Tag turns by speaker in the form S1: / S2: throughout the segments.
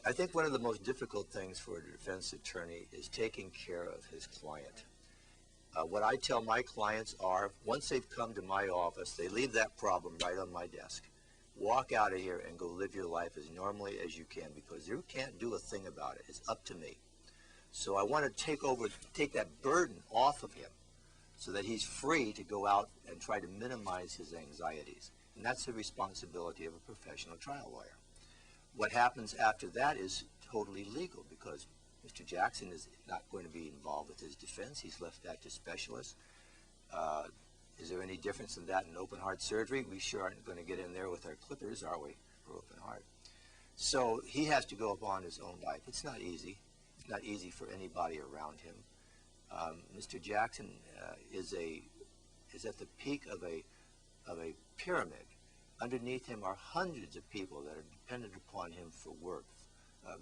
S1: I think one of the most difficult things for a defense attorney is taking care of his client. What I tell my clients are, once they've come to my office, they leave that problem right on my desk. Walk out of here and go live your life as normally as you can, because you can't do a thing about it. It's up to me. So I want to take that burden off of him so that he's free to go out and try to minimize his anxieties. And that's the responsibility of a professional trial lawyer. What happens after that is totally legal, because Mr. Jackson is not going to be involved with his defense. He's left that to specialists. Is there any difference in that in open heart surgery? We sure aren't going to get in there with our clippers, are we, for open heart? So he has to go upon his own life. It's not easy. It's not easy for anybody around him. Mr. Jackson is at the peak of a pyramid. Underneath him are hundreds of people that are dependent upon him for work.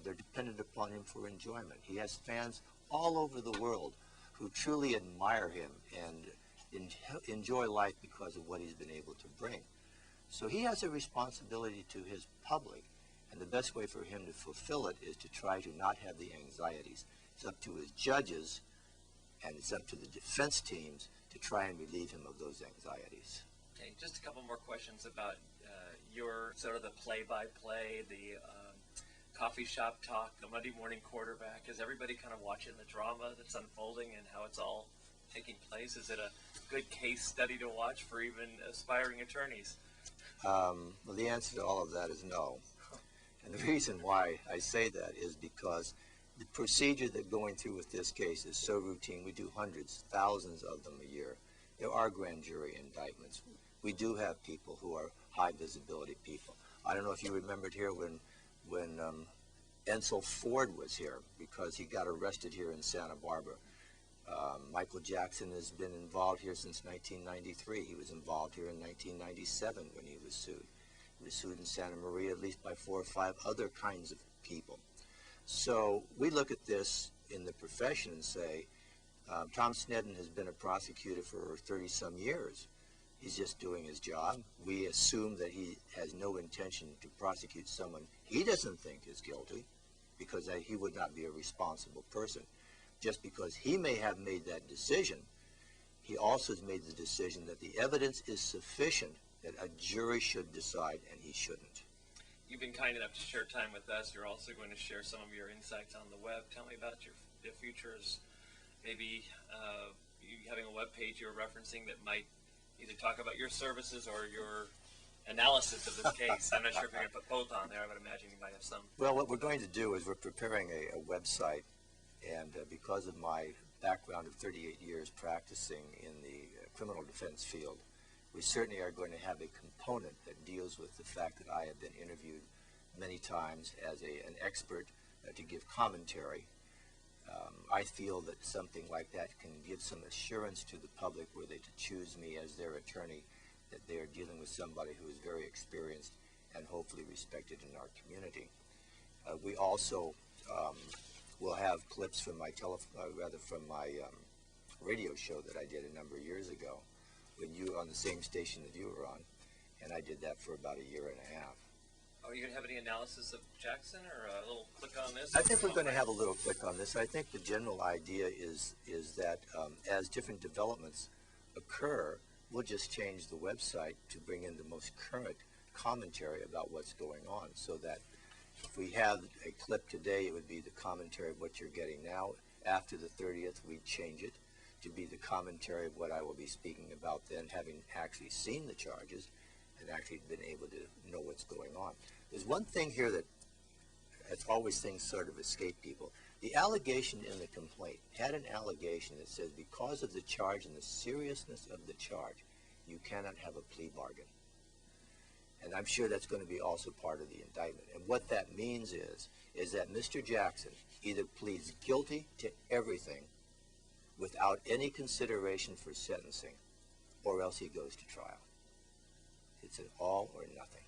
S1: They're dependent upon him for enjoyment. He has fans all over the world who truly admire him and enjoy life because of what he's been able to bring. So he has a responsibility to his public, and the best way for him to fulfill it is to try to not have the anxieties. It's up to his judges, and it's up to the defense teams to try and relieve him of those anxieties.
S2: Okay, just a couple more questions about your sort of the play-by-play, the coffee shop talk, the Monday morning quarterback. Is everybody kind of watching the drama that's unfolding and how it's all taking place? Is it a good case study to watch for even aspiring attorneys?
S1: Well, the answer to all of that is no. And the reason why I say that is because the procedure that going through with this case is so routine. We do hundreds, thousands of them a year. There are grand jury indictments. We do have people who are high visibility people. I don't know if you remembered here when Ansel Ford was here, because he got arrested here in Santa Barbara. Michael Jackson has been involved here since 1993. He was involved here in 1997 when he was sued. He was sued in Santa Maria at least by 4 or 5 other kinds of people. So we look at this in the profession and say, Tom Sneddon has been a prosecutor for 30-some years. He's just doing his job. We assume that he has no intention to prosecute someone he doesn't think is guilty, because he would not be a responsible person. Just because he may have made that decision, he also has made the decision that the evidence is sufficient that a jury should decide, and he shouldn't.
S2: You've been kind enough to share time with us. You're also going to share some of your insights on the web. Tell me about the futures. Maybe you having a web page you're referencing that might either talk about your services or your analysis of this case. I'm not sure if you're going to put both on there. I would imagine you might have some.
S1: Well, what we're going to do is we're preparing a website, and because of my background of 38 years practicing in the criminal defense field, we certainly are going to have a component that deals with the fact that I have been interviewed many times as an expert to give commentary. I feel that something like that can give some assurance to the public, were they to choose me as their attorney, that they are dealing with somebody who is very experienced and hopefully respected in our community. We also will have clips from my radio show that I did a number of years ago, when you were on the same station that you were on, and I did that for about 1.5 years.
S2: Are you going to have any analysis of Jackson, or a little click on this?
S1: I think we're going to have a little click on this. I think the general idea is that as different developments occur, we'll just change the website to bring in the most current commentary about what's going on, so that if we have a clip today, it would be the commentary of what you're getting now. After the 30th, we'd change it to be the commentary of what I will be speaking about then, having actually seen the charges and actually been able to know what's going on. There's one thing here that it's always things sort of escape people. The allegation in the complaint had an allegation that says because of the charge and the seriousness of the charge, you cannot have a plea bargain. And I'm sure that's going to be also part of the indictment. And what that means is that Mr. Jackson either pleads guilty to everything without any consideration for sentencing, or else he goes to trial. It's an all or nothing.